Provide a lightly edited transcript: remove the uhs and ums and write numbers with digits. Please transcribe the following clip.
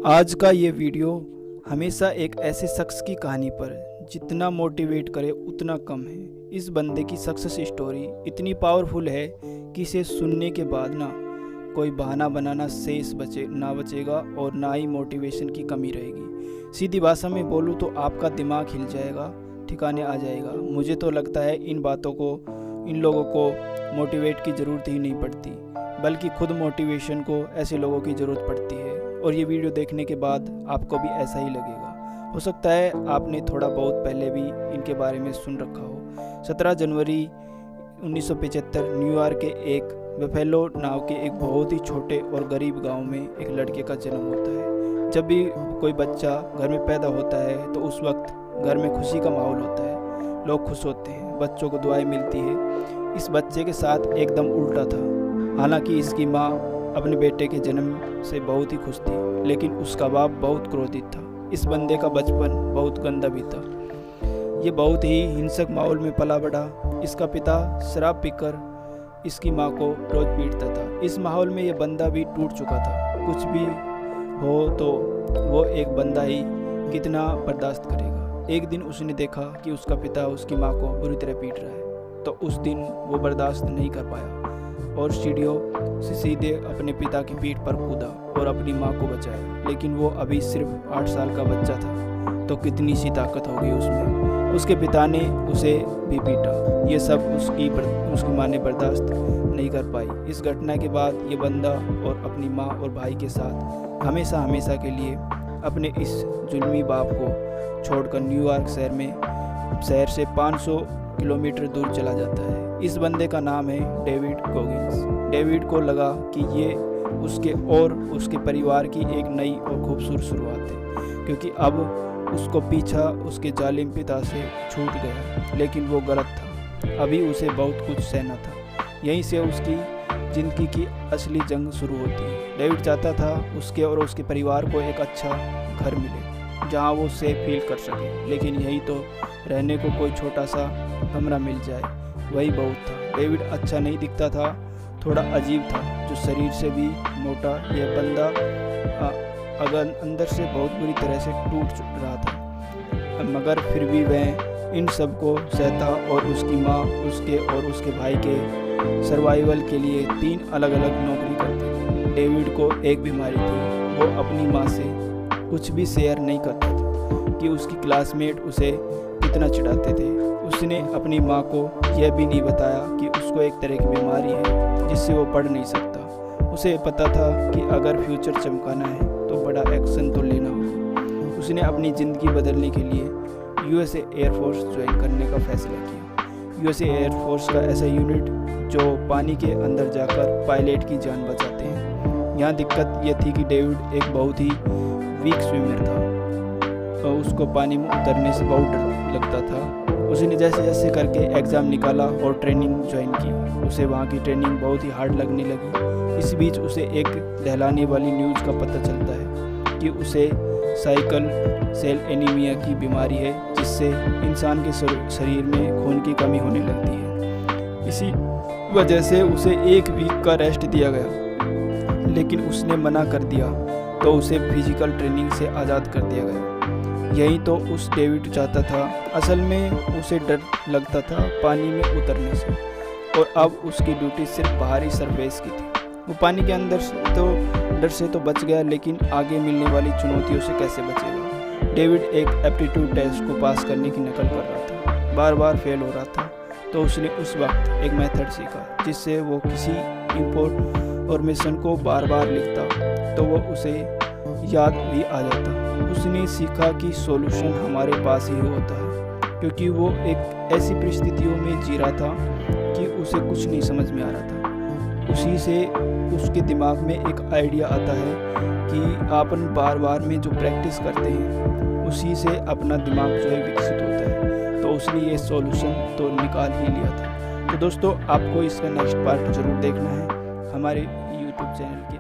आज का ये वीडियो हमेशा एक ऐसे शख्स की कहानी पर जितना मोटिवेट करे उतना कम है। इस बंदे की सक्सेस स्टोरी इतनी पावरफुल है कि इसे सुनने के बाद ना कोई बहाना बनाना शेष बचेगा और ना ही मोटिवेशन की कमी रहेगी। सीधी भाषा में बोलूँ तो आपका दिमाग हिल जाएगा, ठिकाने आ जाएगा। मुझे तो लगता है इन लोगों को मोटिवेट की ज़रूरत ही नहीं पड़ती, बल्कि खुद मोटिवेशन को ऐसे लोगों की ज़रूरत पड़ती है। और ये वीडियो देखने के बाद आपको भी ऐसा ही लगेगा। हो सकता है आपने थोड़ा बहुत पहले भी इनके बारे में सुन रखा हो। 17 जनवरी 1975 न्यूयॉर्क के एक बफेलो नाव के एक बहुत ही छोटे और गरीब गांव में एक लड़के का जन्म होता है। जब भी कोई बच्चा घर में पैदा होता है तो उस वक्त घर में खुशी का माहौल होता है, लोग खुश होते हैं, बच्चों को दुआएं मिलती है। इस बच्चे के साथ एकदम उल्टा था। हालांकि इसकी माँ अपने बेटे के जन्म से बहुत ही खुश थी, लेकिन उसका बाप बहुत क्रोधित था। इस बंदे का बचपन बहुत गंदा भी था। ये बहुत ही हिंसक माहौल में पला बढ़ा। इसका पिता शराब पीकर इसकी माँ को रोज पीटता था। इस माहौल में ये बंदा भी टूट चुका था। कुछ भी हो तो वो एक बंदा ही कितना बर्दाश्त करेगा। एक दिन उसने देखा कि उसका पिता उसकी माँ को बुरी तरह पीट रहा है, तो उस दिन वो बर्दाश्त नहीं कर पाया और सीढ़ियों से सीधे अपने पिता की पीठ पर कूदा और अपनी माँ को बचाया। लेकिन वो अभी सिर्फ 8 साल का बच्चा था, तो कितनी सी ताकत होगी उसमें। उसके पिता ने उसे भी पीटा। ये सब उसकी माँ ने बर्दाश्त नहीं कर पाई। इस घटना के बाद ये बंदा और अपनी माँ और भाई के साथ हमेशा के लिए अपने इस जुल्मी बाप को छोड़कर न्यूयॉर्क शहर से 500 किलोमीटर दूर चला जाता है। इस बंदे का नाम है डेविड गॉगिंस। डेविड को लगा कि ये उसके और उसके परिवार की एक नई और खूबसूरत शुरुआत है, क्योंकि अब उसको पीछा उसके जालिम पिता से छूट गया। लेकिन वो गलत था। अभी उसे बहुत कुछ सहना था। यहीं से उसकी ज़िंदगी की असली जंग शुरू होती है। डेविड चाहता था उसके और उसके परिवार को एक अच्छा घर मिले, जहाँ वो सेफ फील कर सके। लेकिन यही तो रहने को कोई छोटा सा कमरा मिल जाए, वही बहुत था। डेविड अच्छा नहीं दिखता था, थोड़ा अजीब था, जो शरीर से भी मोटा। यह बंदा अगर अंदर से बहुत बुरी तरह से टूट रहा था, मगर फिर भी वह इन सब को सहता और उसकी माँ उसके भाई के सर्वाइवल के लिए 3 अलग-अलग नौकरी करते थे। डेविड को एक बीमारी थी। वो अपनी माँ से कुछ भी शेयर नहीं करता था कि उसकी क्लासमेट उसे कितना चिढ़ाते थे। उसने अपनी माँ को यह भी नहीं बताया कि उसको एक तरह की बीमारी है जिससे वो पढ़ नहीं सकता। उसे पता था कि अगर फ्यूचर चमकाना है तो बड़ा एक्शन तो लेना होगा। उसने अपनी ज़िंदगी बदलने के लिए यूएसए एयरफोर्स ज्वाइन करने का फैसला किया। यूएसए एयरफोर्स का ऐसा यूनिट जो पानी के अंदर जाकर पायलट की जान बचाते हैं। यहाँ दिक्कत यह थी कि डेविड एक बहुत ही वीक स्विमर था और उसको पानी में उतरने से बहुत डर लगता था। उसने जैसे करके एग्ज़ाम निकाला और ट्रेनिंग ज्वाइन की। उसे वहाँ की ट्रेनिंग बहुत ही हार्ड लगने लगी। इस बीच उसे एक दहलाने वाली न्यूज़ का पता चलता है कि उसे साइकल सेल एनीमिया की बीमारी है, जिससे इंसान के शरीर में खून की कमी होने लगती है। इसी वजह से उसे 1 वीक का रेस्ट दिया गया, लेकिन उसने मना कर दिया तो उसे फिजिकल ट्रेनिंग से आज़ाद कर दिया गया। यही तो उस डेविड चाहता था। असल में उसे डर लगता था पानी में उतरने से, और अब उसकी ड्यूटी सिर्फ बाहरी सरफेस की थी। वो पानी के अंदर तो डर से तो बच गया, लेकिन आगे मिलने वाली चुनौतियों से कैसे बचेगा। डेविड एक एप्टीट्यूड टेस्ट को पास करने की नकल कर रहा था, बार बार फेल हो रहा था। तो उसने उस वक्त एक मेथड सीखा जिससे वो किसी इंफॉर्मेशन को बार बार लिखता तो वो उसे याद भी आ जाता। उसने सीखा कि सॉल्यूशन हमारे पास ही होता है, क्योंकि वो एक ऐसी परिस्थितियों में जी रहा था कि उसे कुछ नहीं समझ में आ रहा था। उसी से उसके दिमाग में एक आइडिया आता है कि अपन बार में जो प्रैक्टिस करते हैं उसी से अपना दिमाग जो है विकसित होता है। तो उसने ये सॉल्यूशन तो निकाल ही लिया था। तो दोस्तों, आपको इसका नेक्स्ट पार्ट ज़रूर देखना है हमारे यूट्यूब चैनल के